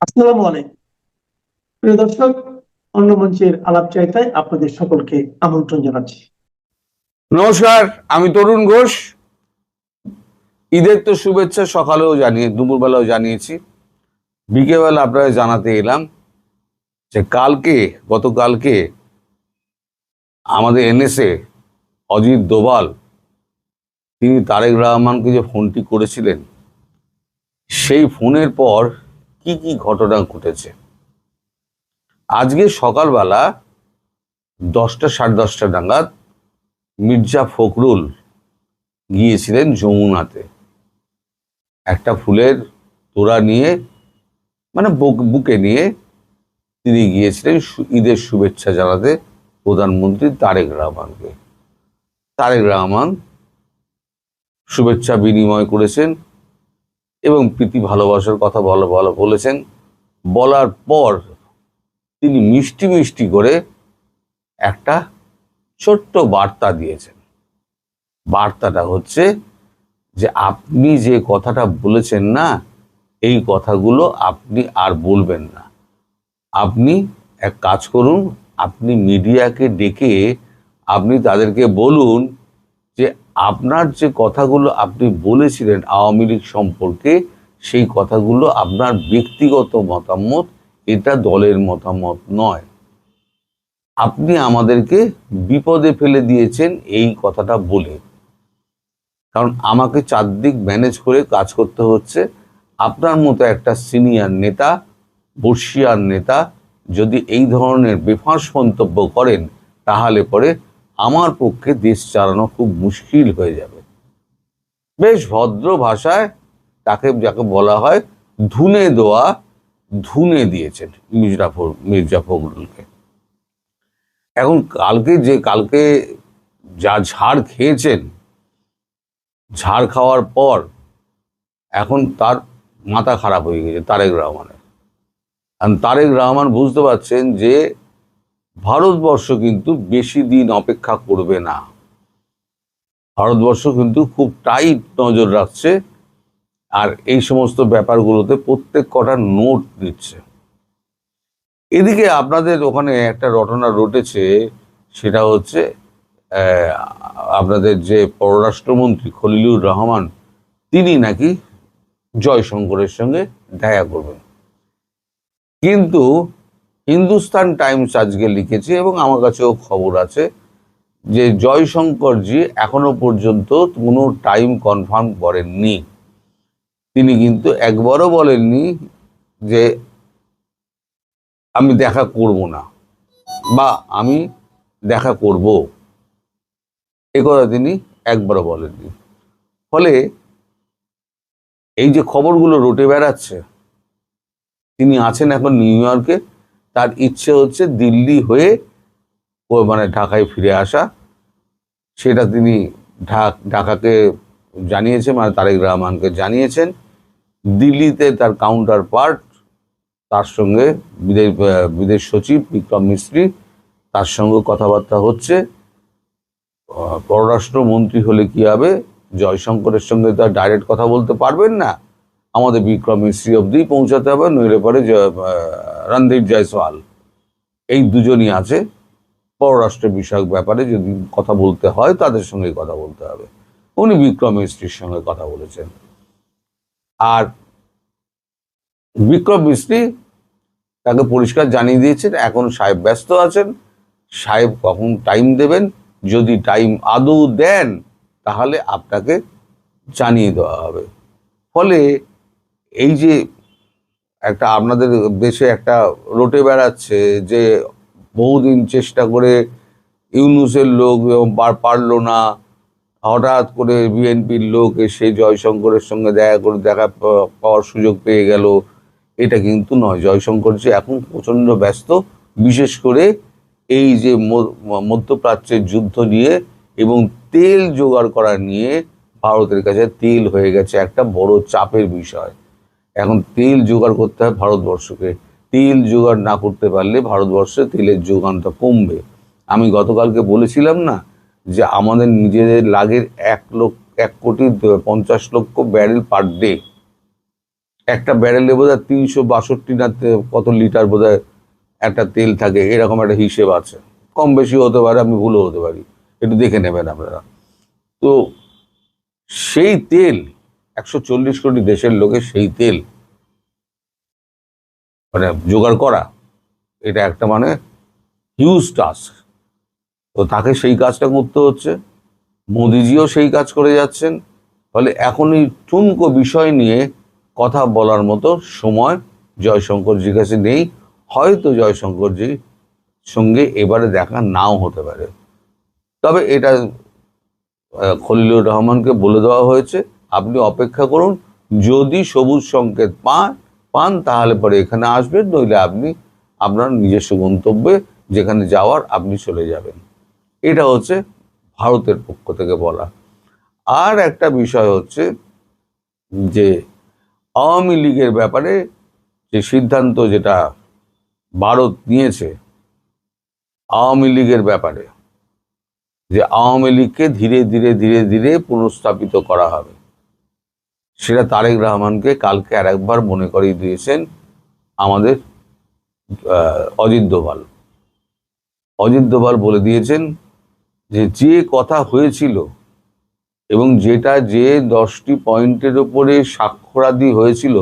আসসালামু আলাইকুম প্রিয় দর্শক, অন্য মঞ্চের আলাপ চাইতায় আপনাদের সকলকে আমন্ত্রণ জানাচ্ছি। নমস্কার, আমি তরুণ ঘোষ। ঈদের তো শুভেচ্ছা সকালেও দুপুরবেলাও জানিয়েছি, বিকেলবেলা আপনারা জানাতে এলাম যে গতকালকে আমাদের এনএসএ অজিত দোভাল তিনি তারেক রহমানকে যে ফোনটি করেছিলেন, সেই ফোনের পর কি কি ঘটনা ঘটেছে। আজকে সকালবেলা 10টা, 10:30 নাগাদ মির্জা ফখরুল গিয়েছিলেন যমুনাতে একটা ফুলের তোড়া নিয়ে, মানে বুকে নিয়ে তিনি গিয়েছিলেন ঈদের শুভেচ্ছা জানাতে প্রধানমন্ত্রী তারেক রহমানকে। তারেক রহমান শুভেচ্ছা বিনিময় করেছেন এবং প্রীতি ভালোবাসার কথা বলেছেন। বলার পর তিনি মিষ্টি মিষ্টি করে একটা ছোট্ট বার্তা দিয়েছেন। বার্তাটা হচ্ছে যে আপনি যে কথাটা বলেছেন না, এই কথাগুলো আপনি আর বলবেন না। আপনি এক কাজ করুন, আপনি মিডিয়াকে ডেকে আপনি তাদেরকে বলুন যে আপনার যে কথাগুলো আপনি বলেছিলেন আওয়ামী লীগ সম্পর্কে, সেই কথাগুলো আপনার ব্যক্তিগত মতামত, এটা দলের মতামত নয়। আপনি আমাদেরকে বিপদে ফেলে দিয়েছেন এই কথাটা বলে, কারণ আমাকে চারদিক ম্যানেজ করে কাজ করতে হচ্ছে। আপনার মতো একটা সিনিয়র নেতা, বর্ষিয়ার নেতা যদি এই ধরনের বেফাঁস মন্তব্য করেন, তাহলে পরে আমার পক্ষে দেশ চালানো খুব মুশকিল হয়ে যাবে। বেশ ভদ্র ভাষায় যাকে বলা হয় ধুনে দিয়েছেন মির্জা ফখরুলকে। এখন কালকে যা ঝাড় খেয়েছেন, ঝাড় খাওয়ার পর এখন তার মাথা খারাপ হয়ে গেছে তারেক রহমানের। তারেক রহমান বুঝতে পারছেন যে ভারতবর্ষ কিন্তু বেশি দিন অপেক্ষা করবে না। ভারতবর্ষ কিন্তু খুব টাইট নজর রাখছে, আর এই সমস্ত ব্যাপারগুলোতে প্রত্যেক কটা নোট দিচ্ছে। এদিকে আপনাদের ওখানে একটা ঘটনা ঘটেছে, সেটা হচ্ছে আপনাদের যে পররাষ্ট্রমন্ত্রী খলিলুর রহমান, তিনি নাকি জয়শঙ্করের সঙ্গে দেখা করবেন। কিন্তু হিন্দুস্তান টাইমস আজকে লিখেছে, এবং আমার কাছেও খবর আছে, যে জয়শঙ্করজি এখনো পর্যন্ত কোনো টাইম কনফার্ম করেননি। তিনি কিন্তু একবারও বলেননি যে আমি দেখা করব না বা আমি দেখা করব, এ কথা তিনি একবারও বলেননি। ফলে এই যে খবরগুলো রটে বেড়াচ্ছে, তিনি আছেন এখন নিউ ইয়র্কে, তার ইচ্ছে হচ্ছে দিল্লি হয়ে মানে ঢাকায় ফিরে আসা। সেটা তিনি ঢাকাকে জানিয়েছেন, মানে তারেক রহমানকে জানিয়েছেন। দিল্লিতে তার কাউন্টার পার্ট, তার সঙ্গে বিদেশ সচিব বিক্রম মিস্ত্রি, তার সঙ্গে কথাবার্তা হচ্ছে। পররাষ্ট্রমন্ত্রী হলে কি হবে, জয়শঙ্করের সঙ্গে তার ডাইরেক্ট কথা বলতে পারবেন না, আমাদের বিক্রম মিস্ত্রি অবধি পৌঁছাতে হবে, নইলে পরে রণদীপ জয়সওয়াল, এই দুজনই আছে পররাষ্ট্র বিষয়ক ব্যাপারে যদি কথা বলতে হয় তাদের সঙ্গে কথা বলতে হবে। উনি বিক্রম মিস্ত্রির সঙ্গে কথা বলেছেন। আর বিক্রম মিস্ত্রি তাকে পরিষ্কার জানিয়ে দিয়েছেন এখন সাহেব ব্যস্ত আছেন, সাহেব কখন টাইম দেবেন, যদি টাইম আদৌ দেন তাহলে আপনাকে জানিয়ে দেওয়া হবে। ফলে এই যে একটা আপনাদের দেশে একটা রটে বেড়াচ্ছে যে বহুদিন চেষ্টা করে ইউনূসের লোক পারলো না, হঠাৎ করে বিএনপির লোক এসে জয়শঙ্করের সঙ্গে দেখা পাওয়ার সুযোগ পেয়ে গেল, এটা কিন্তু নয়। জয়শঙ্কর যে এখন প্রচণ্ড ব্যস্ত, বিশেষ করে এই যে মধ্যপ্রাচ্যের যুদ্ধ নিয়ে এবং তেল জোগাড় করা নিয়ে। ভারতের কাছে তেল হয়ে গেছে একটা বড় চাপের বিষয়। এখন তেল জোগাড় করতে হয় ভারতবর্ষকে। তেল জোগাড় না করতে পারলে ভারতবর্ষে তেলের যোগানটা কমবে। আমি গতকালকে বলেছিলাম না যে আমাদের নিজেদের লাগের 1,50,00,000 ব্যারেল পার ডে। একটা ব্যারেলে বোধহয় 362 না কত লিটার বোধহয় একটা তেল থাকে, এরকম একটা হিসেব আছে। কম বেশি হতে পারে, আমি ভুলও হতে পারি, একটু দেখে নেবেন আপনারা। তো সেই তেল 140 কোটি দেশের লোকের সেই তেল মানে জোগাড় করা, এটা একটা মানে হিউজ টাস্ক। তো তাকে সেই কাজটা করতে হচ্ছে, মোদিজিও সেই কাজ করে যাচ্ছেন। ফলে এখন এই ঠুনকো বিষয় নিয়ে কথা বলার মতো সময় জয়শঙ্করজির কাছে নেই। হয়তো জয়শঙ্করজির সঙ্গে এবারে দেখা নাও হতে পারে, তবে এটা খলিলুর রহমানকে বলে দেওয়া হয়েছে, আপনি অপেক্ষা করুন, যদি সবুজ সংকেত পান তাহলে পরে এখানে আসবেন, নইলে আপনি আপনার নিজস্ব গন্তব্যে যেখানে যাওয়ার আপনি চলে যাবেন। এটা হচ্ছে ভারতের পক্ষ থেকে বলা। আর একটা বিষয় হচ্ছে যে আওয়ামী লীগের ব্যাপারে যে সিদ্ধান্ত যেটা ভারত নিয়েছে, আওয়ামী লীগের ব্যাপারে যে আওয়ামী লীগকে ধীরে ধীরে ধীরে ধীরে পুনঃস্থাপিত করা হবে, সেটা তারেক রহমানকে কালকে আর একবার মনে করিয়ে দিয়েছেন আমাদের অজিত দোভাল বলে দিয়েছেন যে কথা হয়েছিল এবং যেটা যে 10টি পয়েন্টের উপরে স্বাক্ষরাদি হয়েছিল,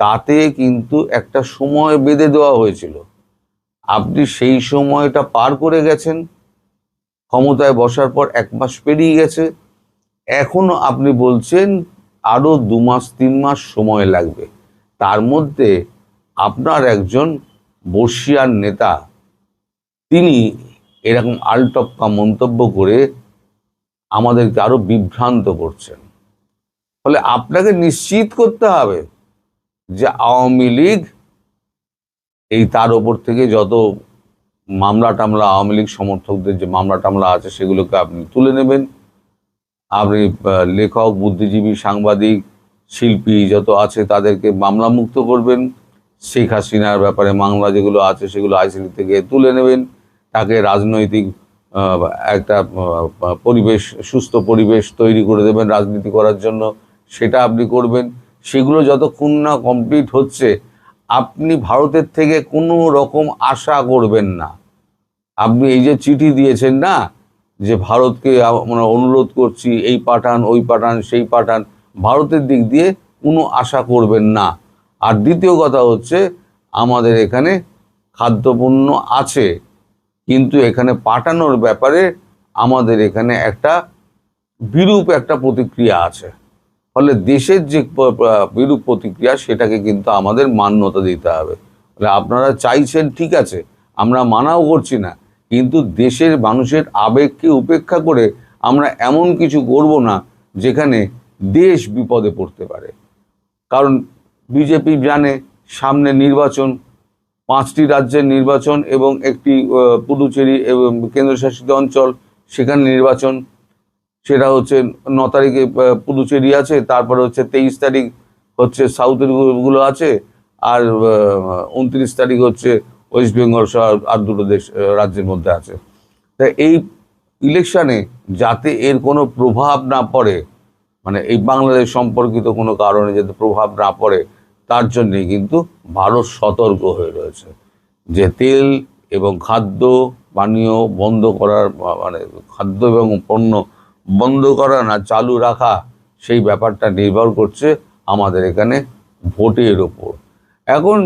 তাতে কিন্তু একটা সময় বেঁধে দেওয়া হয়েছিল। আপনি সেই সময়টা পার করে গেছেন, ক্ষমতায় বসার পর 1 মাস পেরিয়ে গেছে, এখনো আপনি বলছেন আরো 2 মাস 3 মাস সময় লাগবে। তার মধ্যে আপনার একজন বর্ষিয়ান নেতা তিনি এরকম আলটপকা মন্তব্য করে আমাদেরকে আরো বিভ্রান্ত করছেন। ফলে আপনাকে নিশ্চিত করতে হবে যে আওয়ামী লীগ এই তার ওপর থেকে যত মামলা টামলা, আওয়ামী লীগ সমর্থকদের যে মামলা টামলা আছে সেগুলোকে আপনি তুলে নেবেন। আপনি লেখক, বুদ্ধিজীবী, সাংবাদিক, শিল্পী যত আছে তাদেরকে মামলা মুক্ত করবেন। শেখ হাসিনার ব্যাপারে মামলা যেগুলো আছে সেগুলো আইসিসি থেকে তুলে নেবেন। তাকে রাজনৈতিক একটা পরিবেশ, সুস্থ পরিবেশ তৈরি করে দেবেন রাজনীতি করার জন্য, সেটা আপনি করবেন। সেগুলো যতক্ষণ না কমপ্লিট হচ্ছে আপনি ভারতের থেকে কোনো রকম আশা করবেন না। আপনি এই যে চিঠি দিয়েছেন না, যে ভারতকে আমরা অনুরোধ করছি এই পাঠান, ওই পাঠান, সেই পাঠান, ভারতের দিক দিয়ে কোনো আশা করবেন না। আর দ্বিতীয় কথা হচ্ছে, আমাদের এখানে খাদ্যপণ্য আছে, কিন্তু এখানে পাঠানোর ব্যাপারে আমাদের এখানে একটা বিরূপ একটা প্রতিক্রিয়া আছে। ফলে দেশের যে বিরূপ প্রতিক্রিয়া সেটাকে কিন্তু আমাদের মান্যতা দিতে হবে। আপনারা চাইছেন ঠিক আছে, আমরা মানাও করছি না, কিন্তু দেশের মানুষের আবেগকে উপেক্ষা করে আমরা এমন কিছু করব না যেখানে দেশ বিপদে পড়তে পারে। কারণ বিজেপি জানে সামনে নির্বাচন, 5টি রাজ্যের নির্বাচন এবং একটি পুডুচেরি এবং কেন্দ্রশাসিত অঞ্চল, সেখানে নির্বাচন। সেটা হচ্ছে 9 তারিখে পুডুচেরি আছে, তারপরে হচ্ছে 23 তারিখ হচ্ছে সাউথের গুলো আছে, আর 29 তারিখ হচ্ছে ওয়েস্ট বেঙ্গল সহ আর 2টো দেশ রাজ্যের মধ্যে আছে। তাই এই ইলেকশনে যাতে এর কোনো প্রভাব না পড়ে, মানে এই বাংলাদেশ সম্পর্কিত কোনো কারণে যাতে প্রভাব না পড়ে, তার জন্যে কিন্তু ভারত সতর্ক হয়ে রয়েছে যে তেল এবং খাদ্য পানীয় বন্ধ করার, মানে খাদ্য এবং পণ্য বন্ধ করা না চালু রাখা, সেই ব্যাপারটা নির্ভর করছে আমাদের এখানে ভোটের ওপর। এখন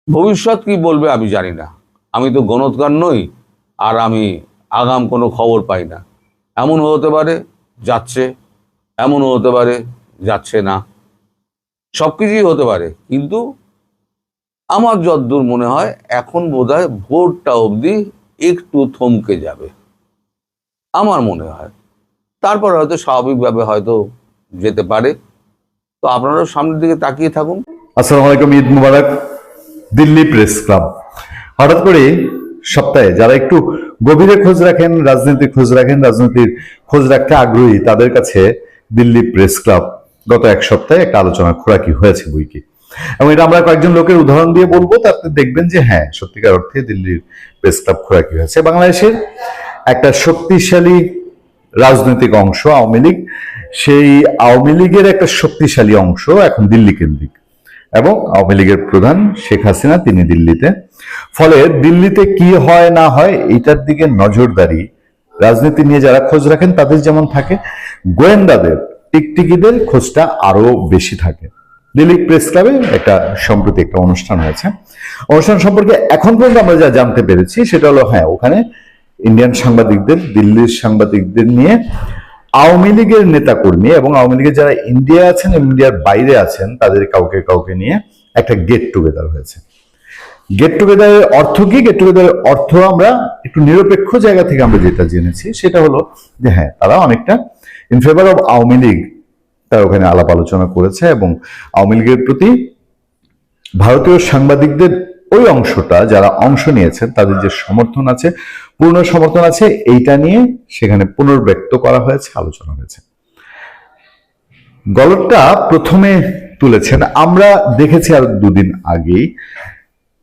ভবিষ্যৎ কি বলবে আমি জানি না, আমি তো গণৎকার নই, আর আমি আগাম কোনো খবর পাই না। এমন হতে পারে যাচ্ছে, এমনও হতে পারে যাচ্ছে না, সব কিছুই হতে পারে। কিন্তু আমার যতদূর মনে হয় এখন বোধহয় ভোটটা অবধি একটু থমকে যাবে, আমার মনে হয়। তারপর হয়তো স্বাভাবিকভাবে হয়তো যেতে পারে। তো আপনারাও সামনের দিকে তাকিয়ে থাকুন। আসসালামু আলাইকুম, ঈদ মুবারক। দিল্লি প্রেস ক্লাব হঠাৎ করে সপ্তাহে যারা একটু গভীরে খোঁজ রাখেন, রাজনীতির খোঁজ রাখেন, রাজনীতির খোঁজ রাখতে আগ্রহী, তাদের কাছে দিল্লি প্রেস ক্লাব গত 1 সপ্তাহে একটা আলোচনা খোরাকি হয়েছে বই কি। এবং এটা আমরা কয়েকজন লোকের উদাহরণ দিয়ে বলবো, তাতে দেখবেন যে হ্যাঁ, সত্যিকার অর্থে দিল্লির প্রেস ক্লাব খোরাকি হয়েছে। বাংলাদেশের একটা শক্তিশালী রাজনৈতিক অংশ আওয়ামী লীগ, সেই আওয়ামী লীগের একটা শক্তিশালী অংশ এখন দিল্লি কেন্দ্রিক, এবং আওয়ামী লীগের প্রধান শেখ হাসিনা তিনি দিল্লিতে। ফলে দিল্লিতে কি হয় না হয় এটার দিকে নজরদারি রাজনীতি নিয়ে যারা খোঁজ রাখেন তাদের যেমন থাকে, গোয়েন্দাদের টিকটিকিদের খোঁজটা আরো বেশি থাকে। দিল্লি প্রেস ক্লাবে সম্প্রতি একটা অনুষ্ঠান হয়েছে। অনুষ্ঠান সম্পর্কে এখন পর্যন্ত আমরা যা জানতে পেরেছি সেটা হলো, হ্যাঁ, ওখানে ইন্ডিয়ান সাংবাদিকদের, দিল্লির সাংবাদিকদের নিয়ে আওয়ামী লীগের নেতাকর্মী এবং আওয়ামী লীগের যারা ইন্ডিয়া আছেন, ইন্ডিয়ার বাইরে আছেন, তাদের কাউকে কাউকে নিয়ে একটা গেট টুগেদার হয়েছে। গেট টুগেদারের অর্থ কি? গেট টুগেদারের অর্থ আমরা একটু নিরপেক্ষ জায়গা থেকে আমরা যেটা জেনেছি সেটা হলো যে হ্যাঁ, তারা অনেকটা in favour of Awami League তারা ওখানে আলাপ আলোচনা করেছে, এবং আওয়ামী লীগের প্রতি ভারতীয় সাংবাদিকদের ওই অংশটা যারা অংশ নিয়েছেন তাদের যে সমর্থন আছে, পূর্ণ সমর্থন আছে, এইটা নিয়ে সেখানে পুনর্ব্যক্ত করা হয়েছে, আলোচনা হয়েছে। গল্পটা প্রথমে তুলেছেন আমরা দেখেছি আর দুদিন আগেই,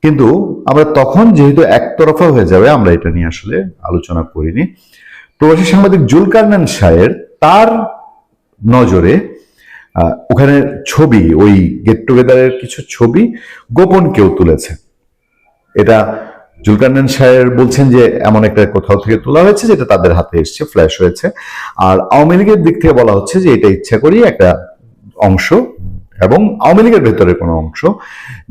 কিন্তু আমরা তখন যেহেতু একতরফা হয়ে যাবে আমরা এটা নিয়ে আসলে আলোচনা করিনি। প্রবাসী সাংবাদিক জুলকারনাইন শাহের তার নজরে ওখানে ছবি, ওই গেট টুগেদারের কিছু ছবি গোপন কেউ তুলেছে। এটা জুলকারনাইন শাহের বলছেন যে এমন একটা কোথাও থেকে তোলা হয়েছে যেটা তাদের হাতে এসছে, ফ্ল্যাশ হয়েছে। আর আওয়ামী লীগের দিক থেকে বলা হচ্ছে যে এটা ইচ্ছা করি একটা অংশ, এবং আওয়ামী লীগের ভেতরে কোনো অংশ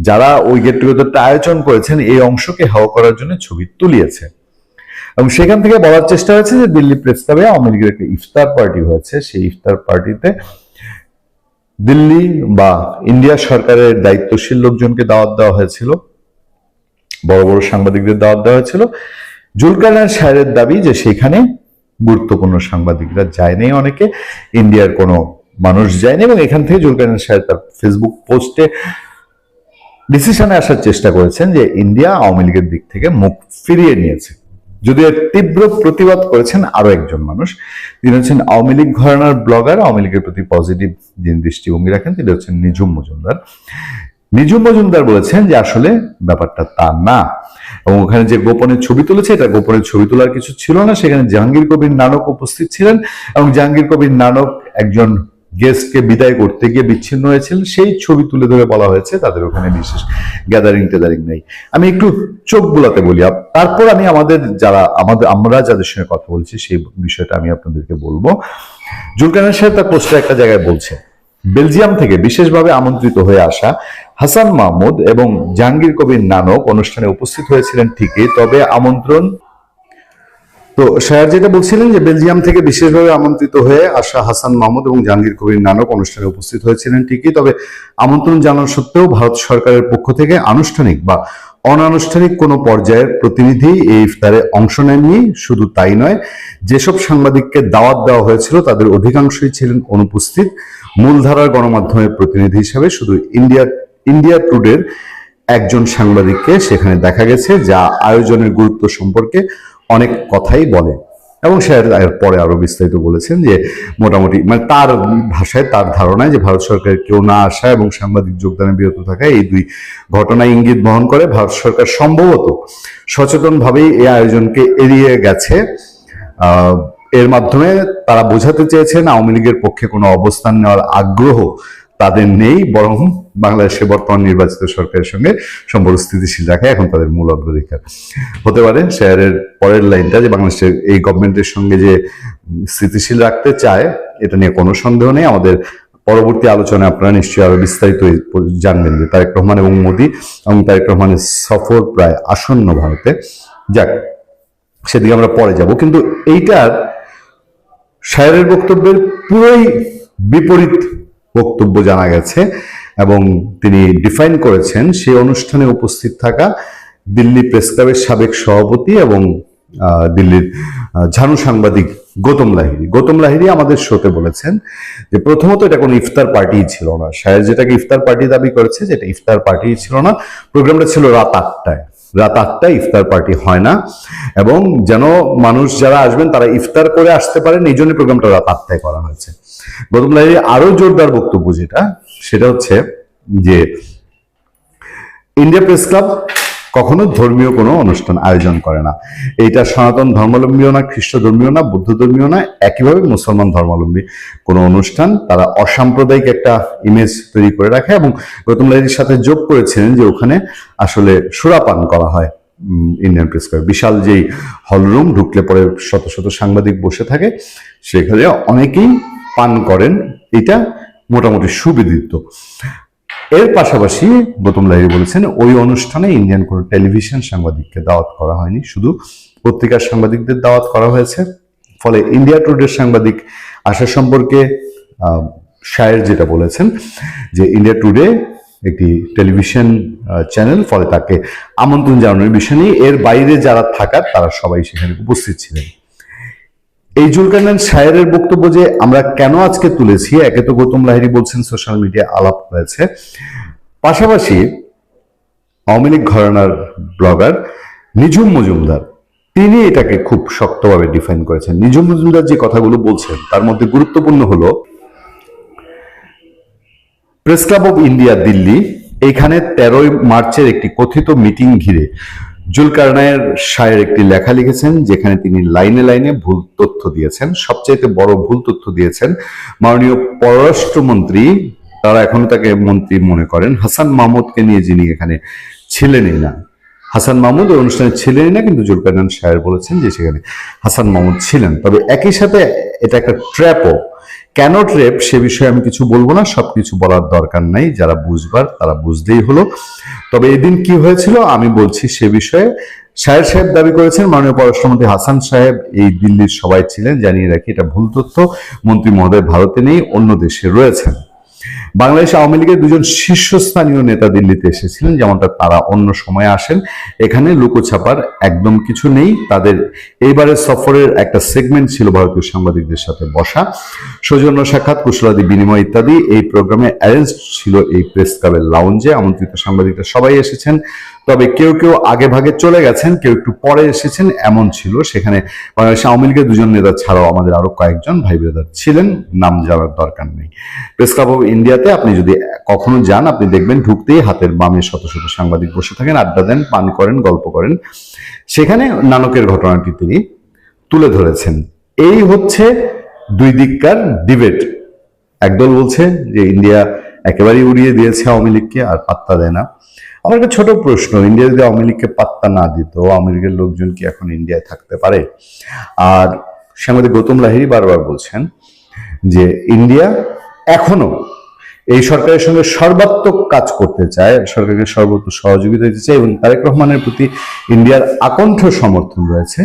যারা ওই গেট টুগেদারটা আয়োজন করেছেন এই অংশকে হাওয়া করার জন্য ছবি তুলিয়েছে। এবং সেখান থেকে বলার চেষ্টা হয়েছে যে দিল্লি প্রেস ক্লাবে আওয়ামী লীগের একটা ইফতার পার্টি হয়েছে, সেই ইফতার পার্টিতে দিল্লি বা ইন্ডিয়া সরকারের দায়িত্বশীল লোকজনকে দাওয়াত দেওয়া হয়েছিল, বড় বড় সাংবাদিকদের দাওয়াত দেওয়া হয়েছিল। জুলকারনাইন শাহের দাবি যে সেখানে গুরুত্বপূর্ণ সাংবাদিকরা যায়নি, অনেকে ইন্ডিয়ার কোনো মানুষ যায়নি, এবং এখান থেকে জুলকারনাইন শাহ তার ফেসবুক পোস্টে ডিসিশনে আসার চেষ্টা করেছেন যে ইন্ডিয়া আওয়ামী লীগের দিক থেকে মুখ ফিরিয়ে নিয়েছে। যদিও তীব্র প্রতিবাদ করেছেন আরো একজন মানুষ, তিনি হচ্ছেন আওয়ামী লীগ ঘরানার ব্লগার, আওয়ামী লীগের প্রতি পজিটিভ যিনি দৃষ্টিভঙ্গি রাখেন তিনি হচ্ছেন নিঝুম মজুমদার। নিঝুম মজুমদার বলেছেন যে আসলে ব্যাপারটা তা না, এবং ওখানে যে গোপনের ছবি তুলেছে এটা গোপনের ছবি তোলার কিছু ছিল না। সেখানে জাহাঙ্গীর কবির নানক উপস্থিত ছিলেন, এবং জাহাঙ্গীর কবির নানক একজন গেস্টকে বিদায় করতে গিয়ে বিচ্ছিন্ন হয়েছিলেন, সেই ছবি তুলে ধরে বলা হয়েছে তাদের ওখানে বিশেষ গ্যাদারিং ট্যাদারিং নেই। আমি একটু চোখ বুলাতে বলি, তারপর আমি আমরা যাদের সঙ্গে কথা বলছি সেই বিষয়টা আমি আপনাদেরকে বলবো। জুলকারনাইন শাহ তার পোস্টে একটা জায়গায় বলছে, বেলজিয়াম থেকে বিশেষভাবে আমন্ত্রিত হয়ে আসা হাসান মাহমুদ এবং জাহাঙ্গীর কবির নানক অনুষ্ঠানে উপস্থিত হয়েছিলেন ঠিকই, তবে আমন্ত্রণ তো শায়ার যেটা বলছিলেন যে বেলজিয়াম থেকে বিশেষভাবে আমন্ত্রিত হয়ে আসা হাসান মাহমুদ এবং জাহাঙ্গীর কবির নানক অনুষ্ঠানে উপস্থিত হয়েছিলেন ঠিকই, তবে আমন্ত্রণ জানানো সত্ত্বেও ভারত সরকারের পক্ষ থেকে আনুষ্ঠানিক বা অনানুষ্ঠানিক কোনো পর্যায়ের প্রতিনিধি এই ইফতারে অংশ নেননি। শুধু তাই নয়, যেসব সাংবাদিককে দাওয়াত দেওয়া হয়েছিল তাদের অধিকাংশই ছিলেন অনুপস্থিত। মূলধারার গণমাধ্যমের প্রতিনিধি হিসেবে শুধু ইন্ডিয়া টুডের একজন সাংবাদিককে সেখানে দেখা গেছে, যা আয়োজনের গুরুত্ব সম্পর্কে অনেক কথাই বলে। এবং সে পরে আরো বিস্তারিত বলেছেন যে মোটামুটি মানে তার ভাষায়, তার ধারণায় যে ভারত সরকারের কেউ না আসা এবং সাংবাদিক যোগদানে বিরত থাকা, এই দুই ঘটনা ইঙ্গিত বহন করে ভারত সরকার সম্ভবত সচেতনভাবেই এই আয়োজনকে এড়িয়ে গেছে। এর মাধ্যমে তারা বোঝাতে চেয়েছেন আওয়ামী লীগের পক্ষে কোনো অবস্থান নেওয়ার আগ্রহ তাদের নেই, বরং বাংলাদেশের বর্তমান নির্বাচিত সরকারের সঙ্গে সম্পর্ক স্থিতিশীল রাখা এখন তাদের মূল অগ্রাধিকার হতে পারে। শেয়ারের পরের লাইনটা যে বাংলাদেশের এই গভর্নমেন্টের সঙ্গে যে স্থিতিশীল রাখতে চায় এটা নিয়ে কোনো সন্দেহ নেই। আমাদের পরবর্তী আলোচনায় আপনারা নিশ্চয়ই আরো বিস্তারিত জানবেন যে তারেক রহমান এবং মোদী এবং তারেক রহমানের সফর প্রায় আসন্ন ভারতে। যাক, সেদিকে আমরা পরে যাব, কিন্তু এইটার শায়েরের বক্তব্যের পুরোই বিপরীত বক্তব্য জানা গেছে, এবং তিনি ডিফাইন করেছেন সেই অনুষ্ঠানে উপস্থিত থাকা দিল্লি প্রেস ক্লাবের সাবেক সভাপতি এবং দিল্লির ঝানু সাংবাদিক গৌতম লাহিড়ী আমাদের শোতে বলেছেন যে প্রথমত এটা কোনো ইফতার পার্টি ছিল না। শায়ের যেটাকে ইফতার পার্টি দাবি করেছে যেটা ইফতার পার্টি ছিল না, প্রোগ্রামটা ছিল রাত 8টায়, ইফতার পার্টি হয় না, এবং যেন মানুষ যারা আসবেন তারা ইফতার করে আসতে পারেন এই জন্য প্রোগ্রামটা রাত 8টায় করা হয়েছে। গৌতম লাহিড়ী আরো জোরদার বক্তব্য সেটা হচ্ছে যে ইন্ডিয়া প্রেস ক্লাব কখনো ধর্মীয় কোনো অনুষ্ঠান আয়োজন করে না। এইটা সনাতন ধর্মাবলম্বীও না, খ্রিস্ট ধর্মীয় না, বৌদ্ধ ধর্মীয় না, একইভাবে মুসলমান ধর্মাবলম্বী কোনো অনুষ্ঠান তারা অসাম্প্রদায়িক একটা ইমেজ তৈরি করে রাখে। এবং গৌতম লাহিড়ীর সাথে যোগ করেছিলেন যে ওখানে আসলে সুরাপান করা হয় ইন্ডিয়ান প্রেস ক্লাবে। বিশাল যেই হলরুম, ঢুকলে পরে শত শত সাংবাদিক বসে থাকে, সেখানে অনেকেই পান করেন, এটা মোটামুটি সুবিদিত। এর পাশাপাশি গৌতম লাহিড়ী বলেছেন ওই অনুষ্ঠানে ইন্ডিয়ান কোনো টেলিভিশন সাংবাদিককে দাওয়াত করা হয়নি, শুধু পত্রিকার সাংবাদিকদের দাওয়াত করা হয়েছে। ফলে ইন্ডিয়া টুডের সাংবাদিক আসা সম্পর্কে শায়ের যেটা বলেছেন যে ইন্ডিয়া টুডে একটি টেলিভিশন চ্যানেল, ফলে তাকে আমন্ত্রণ জানানোর বিষয় নেই। এর বাইরে যারা থাকার তারা সবাই সেখানে উপস্থিত ছিলেন। এই জুলকারনাইন শায়েরের বক্তব্য যে আমরা কেন আজকে তুলেছি, একে তো গৌতম লাহিড়ী বলছেন সোশ্যাল মিডিয়া আলাপ হয়েছে, পাশাপাশি আওয়ামী লীগ ঘরানার ব্লগার নিঝুম মজুমদার তিনি এটাকে খুব শক্তভাবে ডিফাইন করেছেন। নিঝুম মজুমদার যে কথাগুলো বলছেন তার মধ্যে গুরুত্বপূর্ণ হলো press club of India Delhi এইখানে 13 মার্চের একটি কথিত মিটিং ঘিরে জুলকারনাইন শায়ের একটি লেখা লিখেছেন, যেখানে তিনি লাইনে লাইনে ভুল তথ্য দিয়েছেন। সবচাইতে বড় ভুল তথ্য দিয়েছেন মাননীয় পররাষ্ট্রমন্ত্রী, তারা এখনো তাকে মন্ত্রী মনে করেন, হাসান মাহমুদকে নিয়ে, যিনি এখানে ছিলেনই না। হাসান মাহমুদ ওই অনুষ্ঠানে ছিলেনই না, কিন্তু জুলকারনাইন শায়ের বলেছেন যে সেখানে হাসান মাহমুদ ছিলেন। তবে একই সাথে এটা একটা ট্র্যাপও। কেন ট্র্যাপ সে বিষয়ে আমি কিছু বলবো না, সবকিছু বলার দরকার নাই, যারা বুঝবার তারা বুঝলেই হলো। তবে এদিন কি হয়েছিল আমি বলছি সে বিষয়ে। শায়ের সাহেব দাবি করেছেন মাননীয় পররাষ্ট্রমন্ত্রী হাসান সাহেব এই দিল্লির সবাই ছিলেন। জানিয়ে রাখি এটা ভুল তথ্য, মন্ত্রী মহোদয় ভারতে নেই, অন্য দেশে রয়েছেন। বাংলাদেশ আওয়ামী লীগের দুজন শীর্ষস্থানীয় নেতা দিল্লিতে এসেছিলেন, যেমনটা তারা অন্য সময়ে আসেন। এখানে লুকোছাপার একদম কিছু নেই। তাদের এইবারের সফরের একটা সেগমেন্ট ছিল ভারতীয় সাংবাদিকদের সাথে বসা, সৌজন্য সাক্ষাৎ, কুশলাদি বিনিময় ইত্যাদি। এই প্রোগ্রামে অ্যারেঞ্জ ছিল এই প্রেস ক্লাবের লাউঞ্জে। আমন্ত্রিত সাংবাদিকরা সবাই এসেছেন, তবে কেউ কেউ আগে ভাগে চলে গেছেন, কেউ একটু পরে এসেছেন, এমন ছিল। সেখানে বাংলাদেশ আওয়ামী লীগের দুজন নেতা ছাড়াও আমাদের আরো কয়েকজন ভাই ব্রাদার ছিলেন, নাম জানার দরকার নেই। প্রেস ক্লাব অফ ইন্ডিয়াতে আপনি যদি কখনো যান, আপনি দেখবেন ঢুকতেই হাতের বামে শত শত সাংবাদিক বসে থাকেন, আড্ডা দেন, পান করেন, গল্প করেন। সেখানে নানকের ঘটনাটি তিনি তুলে ধরেছেন। এই হচ্ছে দুই দিককার ডিবেট। একদল বলছে যে ইন্ডিয়া একেবারেই উড়িয়ে দিয়েছে আওয়ামী লীগকে, আর পাত্তা দেয় না। আমার একটা ছোট প্রশ্ন, ইন্ডিয়া যদি আওয়ামী লীগকে পাত্তা না দিত, আওয়ামী লীগের লোকজন কি এখন ইন্ডিয়ায় থাকতে পারে? আর সাংবাদিক গৌতম লাহিড়ী বারবার বলছেন যে ইন্ডিয়া এখনো এই সরকারের সঙ্গে সর্বাত্মক কাজ করতে চায়, সরকারকে সর্বোচ্চ সহযোগিতা দিতে চায়, এবং তারেক রহমানের প্রতি ইন্ডিয়ার আকণ্ঠ সমর্থন রয়েছে।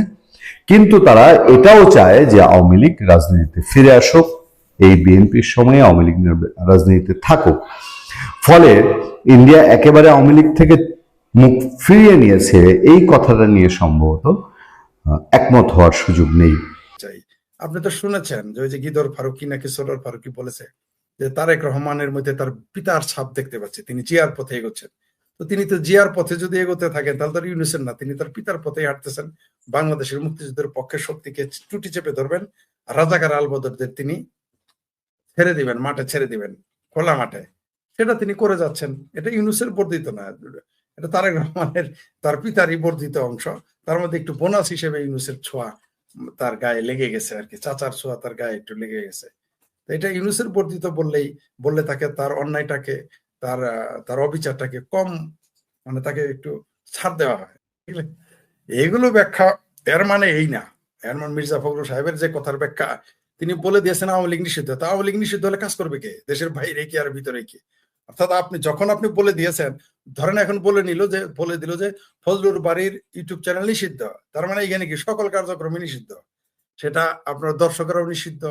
কিন্তু তারা এটাও চায় যে আওয়ামী লীগ রাজনীতিতে ফিরে আসুক, এই বিএনপির সময়ে আওয়ামী লীগ রাজনীতিতে থাকুক। ফলে ইন্ডিয়া একেবারে আওয়ামী লীগ থেকে মুখ ফিরিয়ে নিয়েছে, এই কথাটা নিয়ে সম্ভবত একমত হওয়ার সুযোগ নেই। আপনি তো শুনেছেন যে ওই যে গিদর ফারুকি নাকি সরোর ফারুকি বলেছে যে তারেক রহমানের মধ্যে তার পিতার ছাপ দেখতে পাচ্ছে, তিনি জিয়ার পথে এগোচ্ছেন। তো তিনি তো জিয়ার পথে যদি এগোতে থাকেন তাহলে তার ইউনুসের না, তিনি তার পিতার পথেই হাঁটতেছেন। বাংলাদেশের মুক্তিযুদ্ধের পক্ষে শক্তিকে টুটি চেপে ধরবেন, রাজাকার আলবদরদের তিনি ছেড়ে দিবেন, মাঠে ছেড়ে দিবেন, খোলা মাঠে। সেটা তিনি করে যাচ্ছেন। এটা ইউনুসের বর্ধিত না, এটা তারেক রহমানের তার পিতারই বর্ধিত অংশ। তার মধ্যে একটু বোনাস হিসেবে ইউনুসের ছোঁয়া তার গায়ে লেগে গেছে আর কি, চাচার ছোঁয়া তার গায়ে একটু লেগে গেছে। এটা ইউনুসের বর্ধিত বললে তাকে তার অন্যায়টাকে, তার অবিচারটাকে কম, মানে তাকে একটু ছাড় দেওয়া হয়। এগুলো ব্যাখ্যা, এর মানে এই না, এর মানে মির্জা ফখরুল সাহেবের যে কথার ব্যাখ্যা তিনি বলে দিয়েছেন আওয়ামী লীগ নিষিদ্ধ। তা আওয়ামী লীগ নিষিদ্ধ হলে কাজ করবে কে? দেশের বাইরে কি আর ভিতরে কি? অর্থাৎ আপনি যখন বলে দিয়েছেন, ধরেন এখন বলে দিল যে ফজলুর বাড়ির ইউটিউব চ্যানেল নিষিদ্ধ, তার মানে এখানে কি সকল কার্যক্রমই নিষিদ্ধ, সেটা আপনার দর্শকরাও নিষিদ্ধ,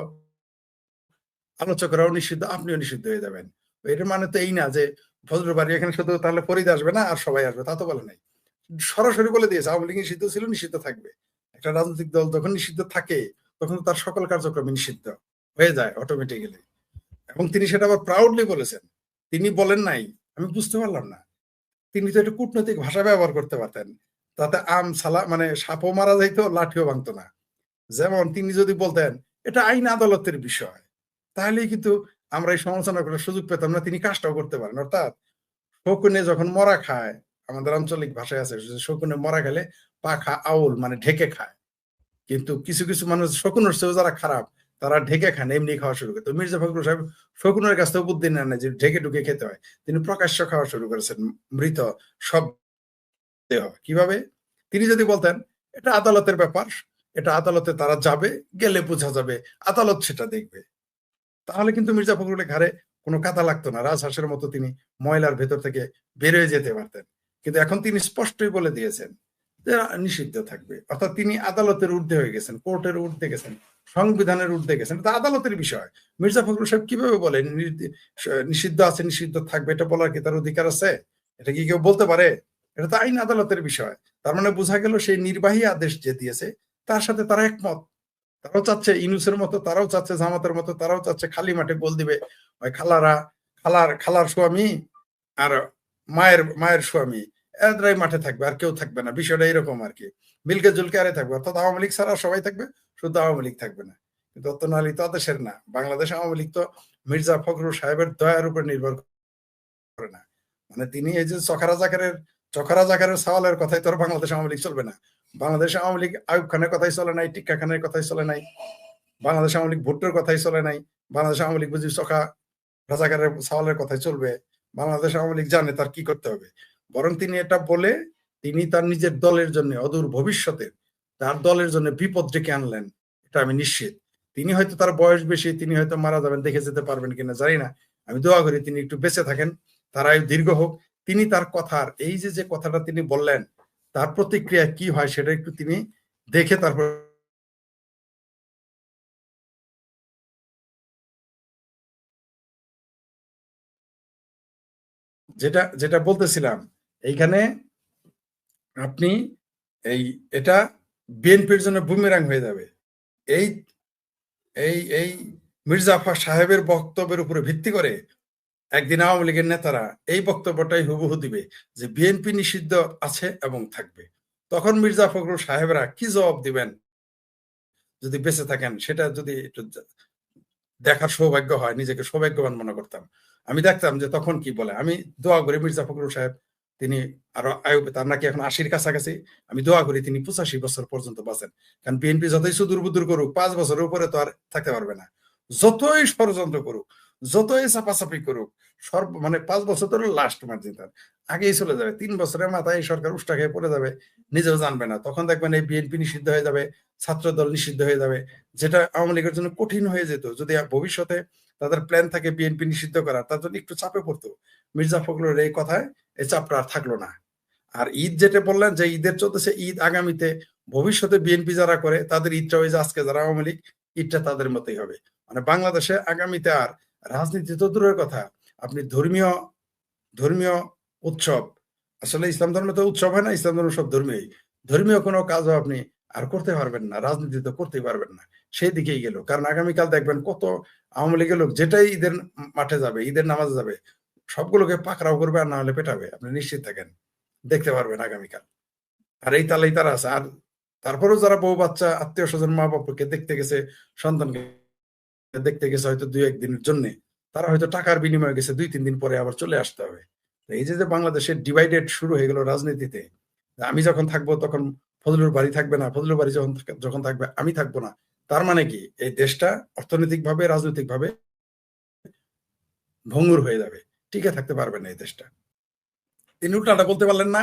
আলোচকরাও নিষিদ্ধ, আপনিও নিষিদ্ধ হয়ে যাবেন। এটার মানে তো এই না যে ফজলুর বাড়ি এখানে শুধু তাহলে ফরিদ আসবে না আর সবাই আসবে, তা তো বলে নাই। সরাসরি বলে দিয়েছে আওয়ামী লীগ নিষিদ্ধ ছিল, নিষিদ্ধ থাকবে। একটা রাজনৈতিক দল যখন নিষিদ্ধ থাকে তখন তার সকল কার্যক্রম নিষিদ্ধ হয়ে যায় অটোমেটিক্যালি। এবং তিনি সেটা আবার প্রাউডলি বলেছেন। তিনি বলেন নাই, আমি বুঝতে পারলাম না, তিনি তো একটা কূটনৈতিক ভাষা ব্যবহার করতে পারতেন, তাতে মানে সাপও মারা যাইতো, লাঠিও ভাঙতো না। যেমন তিনি যদি বলতেন এটা আইন আদালতের বিষয়, তাহলে কিন্তু আমরা এই সমালোচনা করার সুযোগ পেতাম না, তিনি কাজটাও করতে পারেন। অর্থাৎ শকুনে যখন মরা খায় আমাদের আঞ্চলিক ভাষায় আছে যে শকুনে মরা গেলে পাখা আউল মানে ঢেকে খায়, কিন্তু কিছু কিছু মানুষ শকুনের চেয়েও যারা খারাপ তারা ঢেকে খান, এমনি খাওয়া শুরু করে। তো মির্জা ফখরুল সাহেব শকুনের কাছ থেকে বুদ্ধি নেন না যে ঢেকে ঢুকে খেতে হয়, তিনি প্রকাশ্য খাওয়া শুরু করেছেন মৃত সব দেহ। কিভাবে? তিনি যদি বলতেন এটা আদালতের ব্যাপার, এটা আদালতে তারা যাবে, গেলে বোঝা যাবে, আদালত সেটা দেখবে, তাহলে কিন্তু মির্জা ফখরুলের ঘাড়ে কোনো কাঁটা লাগতো না, রাজহাঁসের মতো তিনি ময়লার ভেতর থেকে বেরোয় যেতে পারতেন। কিন্তু এখন তিনি স্পষ্টই বলে দিয়েছেন যে নিষিদ্ধ থাকবে, অর্থাৎ তিনি আদালতের ঊর্ধ্বে হয়ে গেছেন, কোর্টের ঊর্ধ্বে গেছেন, সংবিধানের ঊর্ধ্বে গেছেন, এটা আদালতের বিষয়। মির্জা ফখরুল সাহেব কিভাবে বলে নিষিদ্ধ আছে, নিষিদ্ধ থাকবে, এটা বলার কি তার অধিকার আছে? এটা কি কেউ বলতে পারে? এটা তো আইন আদালতের বিষয়। তার মানে বোঝা গেল সেই নির্বাহী আদেশ যে দিয়েছে তার সাথে তারা একমত। তারাও চাচ্ছে ইনুসের মতো, তারাও চাচ্ছে জামাতের মতো, তারাও চাচ্ছে খালি মাঠে গোল দিবে ওই খালার স্বামী আর মায়ের স্বামী, এরাই মাঠে থাকবে, আর কেউ থাকবে না। বিষয়টা এরকম আর কি, মিলকে জুলকে আরে থাকবে, অর্থাৎ আওয়ামী লীগ ছাড়া সবাই থাকবে, শুধু আওয়ামী লীগ থাকবে না। কিন্তু অত্তনালী তো দেশের না, বাংলাদেশ আওয়ামী লীগ তো মির্জা ফখরুল সাহেবের দয়ার উপর নির্ভর করে না। মানে তিনি এই যে চখারা জাকারের সওয়ালের কথাই তো বাংলাদেশ আওয়ামী লীগ চলবে না। বাংলাদেশ আওয়ামী লীগ আইয়ুব খানের কথাই চলে নাই, টিক্কা খানের কথাই চলে নাই, বাংলাদেশ আওয়ামী লীগ ভুট্টোর কথাই চলে নাই, বাংলাদেশ আওয়ামী লীগ বুঝি চোখা রাজাকারের সওয়ালের কথাই চলবে। বাংলাদেশ আওয়ামী লীগ জানে তার কি করতে হবে, বরং তিনি এটা বলে তিনি তার নিজের দলের জন্য অদূর ভবিষ্যতে তার দলের জন্য বিপদ ডেকে আনলেন, এটা আমি নিশ্চিত। তিনি হয়তো তার বয়স বেশি, তিনি হয়তো মারা যাবেন, দেখে যেতে পারবেন কিনা জানি না, আমি দোয়া করি তিনি একটু বেঁচে থাকেন, তার আয়ু দীর্ঘ হোক। তিনি তার কথার এই যে কথাটা তিনি বললেন তার প্রতিক্রিয়া কি হয় সেটা একটু তিনি দেখে তারপর যেটা বলতেছিলাম এইখানে আপনি এটা বিএনপির জন্য বুমেরাং হয়ে যাবে। এই এই এই মির্জা সাহেবের বক্তব্যের উপরে ভিত্তি করে একদিন আওয়ামী লীগের নেতারা এই বক্তব্যটাই হুবহু দিবে যে বিএনপি নিষিদ্ধ আছে এবং থাকবে। তখন মির্জা ফখরুল সাহেবরা কি জবাব দিবেন যদি বেঁচে থাকেন, সেটা যদি একটু দেখার সৌভাগ্য হয়, নিজেকে সৌভাগ্যবান মনে করতাম। আমি দেখতাম যে তখন কি বলে। আমি দোয়া করি মির্জা ফখরুল সাহেব তিনি আরো আয়ু, তার নাকি এখন 80-র কাছাকাছি, আমি দোয়া করি তিনি 85 বছর পর্যন্ত বাঁচেন। কারণ বিএনপি যতই সুদূর বুদূর করুক 5 বছরের উপরে তো আর থাকতে পারবে না, যতই ষড়যন্ত্র করুক, যতই চাপাচাপি করুক, মানে 5 বছর তো লাস্ট মার্জিন, তার আগেই চলে যাবে। 3 বছরের মাথায় এই সরকার উষ্টা খেয়ে পড়ে যাবে, নিজেও জানবে না। তখন দেখবেন এই বিএনপি নিষিদ্ধ হয়ে যাবে, ছাত্র দল নিষিদ্ধ হয়ে যাবে, যেটা আওয়ামী লীগের জন্য কঠিন হয়ে যেত যদি ভবিষ্যতে তাদের প্ল্যান থাকে বিএনপি নিষিদ্ধ করা, তার জন্য একটু চাপে পড়তো। মির্জা ফখরুলের এই কথায় এই চাপটা আর থাকলো না। আর ঈদ যেটা বললেন যে ঈদের চলতেছে, ঈদ আগামীতে ভবিষ্যতে বিএনপি যারা করে তাদের ঈদটা ওই যে আজকে যারা আওয়ামী লীগ, ঈদটা তাদের মতোই হবে। মানে বাংলাদেশে আগামীতে আর রাজনীতি তো দূরের কথা, আপনি ধর্মীয় উৎসব, আসলে ইসলাম ধর্মে তো উৎসব হয় না, ইসলাম ধর্ম সব ধর্মীয় কোনো কাজও আপনি আর করতে পারবেন না, রাজনীতি তো করতেই পারবেন না। সেই দিকেই গেল। কারণ আগামীকাল দেখবেন কত আওয়ামী লীগের লোক যেটাই ঈদের মাঠে যাবে, ঈদের নামাজে যাবে, সবগুলোকে পাকড়াও করবে আর না হলে পেটাবে, আপনি নিশ্চিত থাকেন, দেখতে পারবেন আগামীকাল। আর এই তালেই তারা আছে। আর তারপরেও যারা বউ বাচ্চা আত্মীয় স্বজন মা বাবাকে দেখতে গেছে, সন্তানকে দেখতে গেছে হয়তো 2-1 দিনের জন্য, তারা হয়তো টাকার বিনিময়ে গেছে, 2-3 দিন পরে আবার চলে আসতে হবে। এই যে বাংলাদেশের ডিভাইডেড শুরু হয়ে গেল রাজনীতিতে, আমি যখন থাকবো তখন ফজলুর বাড়ি থাকবে না, ফজলুর বাড়ি যখন থাকবে আমি থাকবো না। তার মানে কি এই দেশটা অর্থনৈতিক ভাবে রাজনৈতিক ভাবে ভঙ্গুর হয়ে যাবে, টিকে থাকতে পারবে না এই দেশটা। তিনি উল্টাটা বলতে পারলেন না,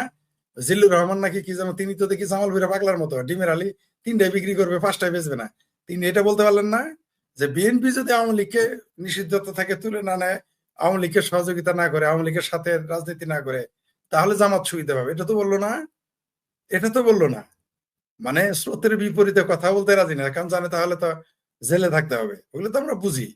জিল্লুর রহমান নাকি কি যেন, তিনি তো দেখি জামাল ভুঁইয়া পাগলার মতো, ডিমের আলী 3টায় বিক্রি করবে 5টায় বেচবে না। তিনি এটা বলতে পারলেন না যে বিএনপি যদি আওয়ামী লীগকে নিষিদ্ধতা থেকে তুলে না নেয়, আওয়ামী লীগের সহযোগিতা না করে, আওয়ামী লীগের সাথে রাজনীতি না করে, তাহলে জামাত সুবিধা পাবে। এটা তো বললো না। মানে স্রোতের বিপরীতে কথা বলতে রাজি না, কারণ জানে তাহলে তো জেলে থাকতে হবে। ওগুলো তো আমরা বুঝি,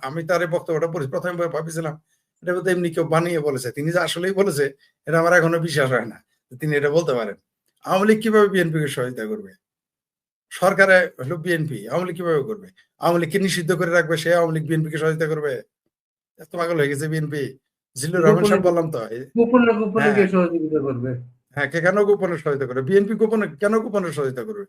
আমি তার এই বক্তব্যটা পড়ি, প্রথমে ভাবিছিলাম এটা বলতে এমনি কেউ বানিয়ে বলেছে, তিনি যে আসলেই বলেছে এটা আমার এখনো বিশ্বাস হয় না তিনি এটা বলতে পারেন। আওয়ামী লীগ কিভাবে বিএনপিকে সহায়তা করবে? সরকারে হলো বিএনপি, আওয়ামী লীগ কিভাবে করবে? আওয়ামী লীগকে নিষিদ্ধ করে রাখবে, সে আওয়ামী লীগ বিএনপিকে সহায়তা করবে? এত পাগল হয়ে গেছে বিএনপি। জিল্লুর রহমান সাহেব বললাম তো, গোপনে হ্যাঁ সহযোগিতা করবে। হ্যাঁ, কেন গোপনে সহায়তা করবে? বিএনপি কেন গোপনে সহায়তা করবে?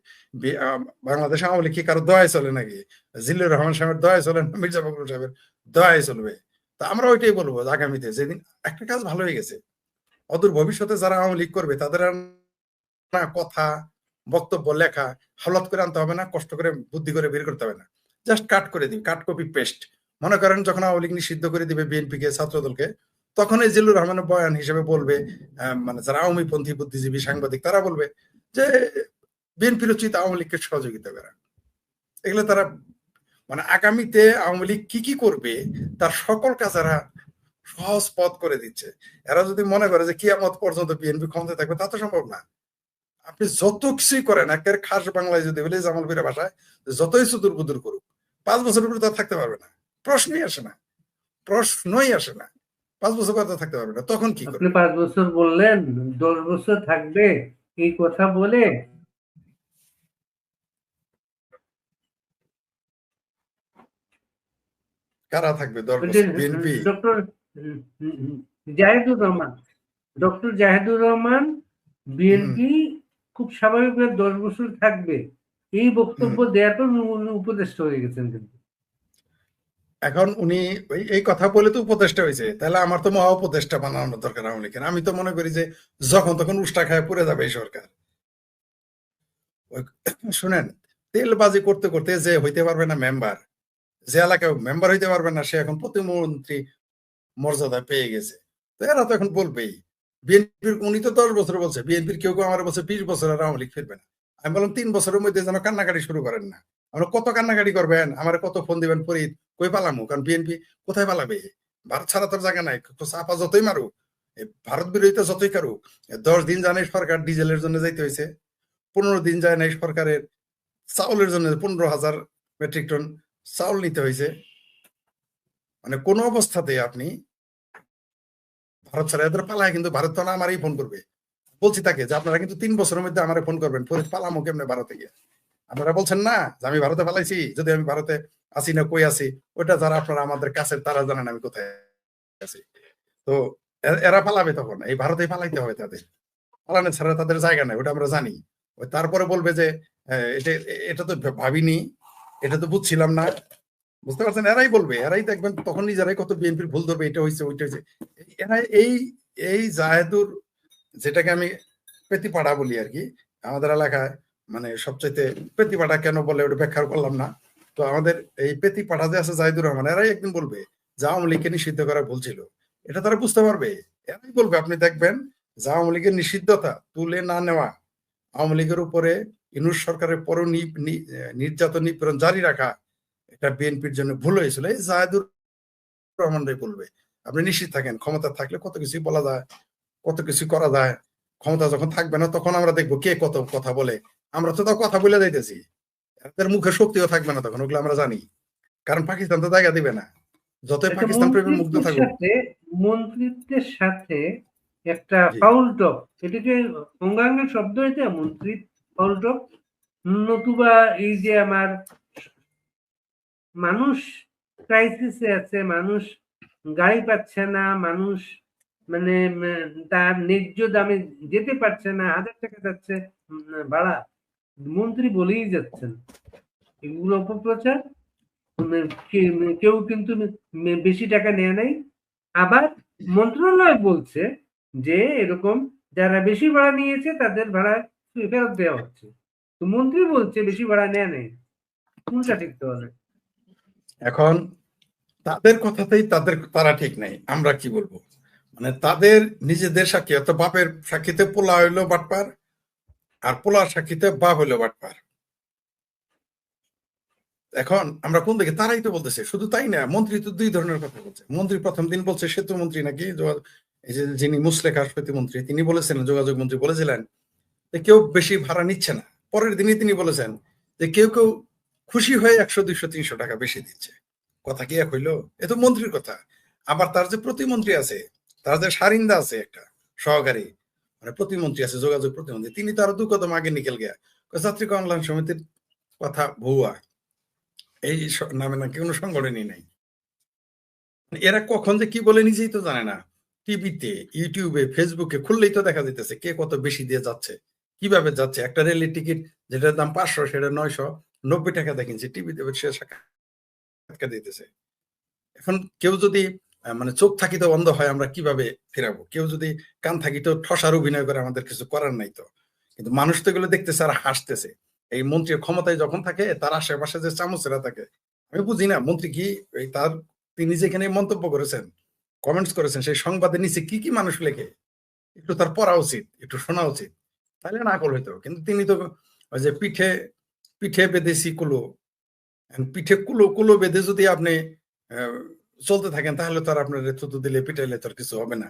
বাংলাদেশ আওয়ামী লীগ কি কারো দয়ায় চলে নাকি? জিল্লুর রহমান সাহেবের দয়ায় চলে না মির্জা ফখরুল সাহেবের দয়ায় চলবে? তা আমরা ওইটাই বলবো আগামীতে, যেদিন একটা কাজ ভালো হয়ে গেছে, অদূর ভবিষ্যতে যারা আওয়ামী লীগ করবে তাদের আর না কথা বক্তব্য লেখা হঠাৎ করে আনতে হবে না, কষ্ট করে বুদ্ধি করে বের করতে হবে না, জাস্ট কাট করে দিবি, কাট কপি পেস্ট। মনে করেন যখন আওয়ামী লীগ নিষিদ্ধ করে দিবে বিএনপি কে, ছাত্রদলকে, তখন এই জিল্লুর রহমানের বয়ান হিসেবে বলবে, মানে যারা আওয়ামী পন্থী বুদ্ধিজীবী সাংবাদিক তারা বলবে যে বিএনপির উচিত আওয়ামী লীগকে সহযোগিতা করা। এগুলো তারা মানে আগামীতে আওয়ামী লীগ কি কি করবে তার সকল কাজ এরা সহজ পথ করে দিচ্ছে। এরা যদি মনে করে যে কিয়ামত পর্যন্ত বিএনপি ক্ষমতায় থাকবে, তা তো সম্ভব না। আপনি যত কিছুই করেন, একের খাস বাংলায় যদি বলে, জামাল পীরের ভাষায়, যতই সুদূর বুদুর করুক, 5 বছরের উপরে তার থাকতে পারবে না। প্রশ্নই আসে না, প্রশ্নই আসে না। 5 বছর পর থাকতে পারবে না, তখন কি আপনি করবে? 5 বছর বললেন, 10 বছর থাকবে, এই কথা বলে কারা থাকবে 10 বছর? BNP? Doctor Zahidur Rahman, doctor Zahidur Rahman BNP খুব স্বাভাবিকভাবে 10 বছর থাকবে, এই বক্তব্য দেওয়ার পর উনি উপদেষ্টা হয়ে গেছেন। কিন্তু এখন উনি এই কথা বলে তো উপদেষ্টা হয়েছে, তাহলে আমার তো মহা উপদেষ্টা বানানোর দরকার আওয়ামী লীগের। আমি তো মনে করি যে যখন তখন উষ্টা খায় পড়ে যাবে এই সরকার। শুনেন, তেলবাজি করতে করতে যে হইতে পারবে না মেম্বার, যে এলাকায় মেম্বার হইতে পারবে না, সে এখন প্রতিমন্ত্রী মর্যাদা পেয়ে গেছে। তো এরা তো এখন বলবেই। বিএনপির উনি তো 10 বছর বলছে, বিএনপির কেউ কেউ আমার বলছে 20 বছর আর আওয়ামী লীগ ফিরবে না। আমি বললাম 3 বছরের মধ্যে যেন কান্নাকাটি শুরু করেন না। আমরা কত কান্নাকাটি করবেন, আমার কত ফোন দিবেন, ফরিদ কই পালামু? কারণ বিএনপি কোথায় পালাবে? ভারত ছাড়া তোর জায়গা নাই। চাপা যতই মারুক, ভারত বিরোধিতা যতই কারুক, 10 দিন জানে সরকার ডিজেলের জন্য যাইতে হয়েছে, 15 দিন যায় নাই সরকারের চাউলের জন্য 15,000 মেট্রিক টন চাউল নিতে হয়েছে। মানে কোন অবস্থাতে আপনি ভারত ছাড়া এদের পালায়, কিন্তু ভারত তো না আমারই ফোন করবে। বলছি তাকে যে আপনারা কিন্তু 3 বছরের মধ্যে আমার ফোন করবেন, পরে পালামো কেমনে ভারতে গিয়ে? আপনারা বলছেন না যে আমি ভারতে পালাইছি, যদি আমি ভারতে আসি না কই আছি, ওটা যারা আপনারা আমাদের কাছের তারা জানেন আমি কোথায় আছি। তো এরা পালাবে তখন, এই ভারতে পালাইতে হবে তাদের, পালানো ছাড়া তাদের জায়গা নাই, ওটা আমরা জানি। ওই তারপরে বলবে যে এটা এটা তো ভাবিনি, এটা তো বুঝছিলাম না। বুঝতে পারছেন? এরাই বলবে, এরাই দেখবেন তখন নিজেরাই কত বিএনপির ভুল ধরবে, এটা হয়েছে ওইটা হয়েছে। এরা এই এই জাহেদুর, যেটাকে আমি পেতিপাড়া বলি আর কি আমাদের এলাকায়, মানে সবচাইতে পেতিপাড়া কেন বলে ওটা ব্যাখ্যা করলাম না। তো আমাদের এই পেতিপাড়া যে আছে জাহিদুর রহমান, এরাই একদিন বলবে যে আওয়ামী লীগকে নিষিদ্ধ করা ভুল ছিল। এটা তারা বুঝতে পারবে, এরাই বলবে। আপনি দেখবেন যে আওয়ামী লীগের নিষিদ্ধতা তুলে না নেওয়া, আওয়ামী লীগের উপরে ইউনূস সরকারের পরও নির্যাতন নিপীড়ন জারি রাখা, এটা বিএনপির জন্য ভুল হয়েছিল। এই জাহিদুর রহমানরাই বলবে আপনি নিশ্চিত থাকেন, ক্ষমতা থাকলে কত কিছু বলা যায়, কত কিছু করা যায়। ক্ষমতা যখন থাকবে না, তখন আমরা দেখবো কে কত কথা বলে। আমরা তো তাও কথা বলে যাইতেছি, এদের মুখে শক্তিও থাকবে না তখন, ওগুলো আমরা জানি। কারণ পাকিস্তান তো জায়গা দিবে না, যতই পাকিস্তান প্রেমে মুগ্ধ থাকুক। মন্ত্রিত্বের সাথে একটা জি। ফাউল টক, এটাকে অঙ্গাঙ্গের শব্দ হয়েছে মন্ত্রী ফাউল টক, নতুবা এই যে আমার মানুষ ক্রাইসিসে আছে, মানুষ গাড়ি পাচ্ছে না, মানুষ মানে তার ন্যায্য দামে যেতে পারছে না, 1000 টাকা যাচ্ছে ভাড়া, মন্ত্রী বলেই যাচ্ছেন। এগুলো অপপ্রচার। কেউ কিন্তু বেশি টাকা নেয় নাই। আবার মন্ত্রণালয় বলছে যে এরকম যারা বেশি ভাড়া নিয়েছে তাদের ভাড়া ফেরত দেওয়া হচ্ছে। তো মন্ত্রী বলছে বেশি ভাড়া নেয় নাই, কোনটা ঠিক তাহলে? এখন তাদের কথাতেই তারা ঠিক নাই, আমরা কি বলবো? মানে তাদের নিজেদের সাক্ষী, অত বাপের সাক্ষীতে পোলা হইলো বাটপার, আর পোলার সাক্ষীতে বাপ হইলো বাটপার। এখন আমরা কোন দিকে? তারাই তো বলতেছে। শুধু তাই না, মন্ত্রী তো 2 ধরনের কথা বলছে। মন্ত্রী প্রথম দিন বলছে, সেতু মন্ত্রী নাকি, এই যে যিনি মুসলেখার প্রতিমন্ত্রী, তিনি বলেছিলেন, যোগাযোগ মন্ত্রী বলেছিলেন যে কেউ বেশি ভাড়া নিচ্ছে না। পরের দিনই তিনি বলেছেন যে কেউ কেউ খুশি হয়ে 100, 200, 300 টাকা বেশি দিচ্ছে। কথা কি এক হইলো? এ তো মন্ত্রীর কথা। আবার তার যে প্রতিমন্ত্রী আছে, তার যে সারিন্দা আছে একটা সহকারী, মানে প্রতিমন্ত্রী আছে, যোগাযোগ প্রতিমন্ত্রী, তিনি তো আরো 2 কদম আগে নিকেল গিয়া যাত্রী কল্যাণ সমিতির কথা ভুয়া, এই নামে নাকি কোনো সংগঠনই নাই। এরা কখন যে কি বলে নিজেই তো জানে না। টিভিতে, ইউটিউবে, ফেসবুকে খুললেই তো দেখা যাইতেছে কে কত বেশি দিয়ে যাচ্ছে, কিভাবে যাচ্ছে। একটা রেলের টিকিট যেটার দাম 500, সেটা 990 টাকা দেখিনছে টিভিতে, সে সাক্ষাৎকার দিতেছে। এখন কেউ যদি মানে চোখ থাকিতে অন্ধ হয় আমরা কিভাবে ফেরাবো? কেউ যদি কান থাকিতেও ঠসার অভিনয় করে, আমাদের কিছু করার নাই তো। কিন্তু মানুষ তো এগুলো দেখতেছে আর হাসতেছে। এই মন্ত্রী ক্ষমতায় যখন থাকে তার আশেপাশে যে চামচেরা থাকে, আমি বুঝি না মন্ত্রী কি তার, তিনি যেখানে মন্তব্য করেছেন, কমেন্টস করেছেন, সেই সংবাদের নিচে কি কি মানুষ লেখে, একটু তার পড়া উচিত, একটু শোনা উচিত, তাহলে না কল হইতো। কিন্তু তিনি তো ওই যে পিঠে পিঠে বেঁধেছি কুলো, পিঠে কুলো কুলো বেঁধে যদি আপনি চলতে থাকেন, তাহলে তো আর আপনার থুতু দিলে পিটাইলে তো আর কিছু হবে না।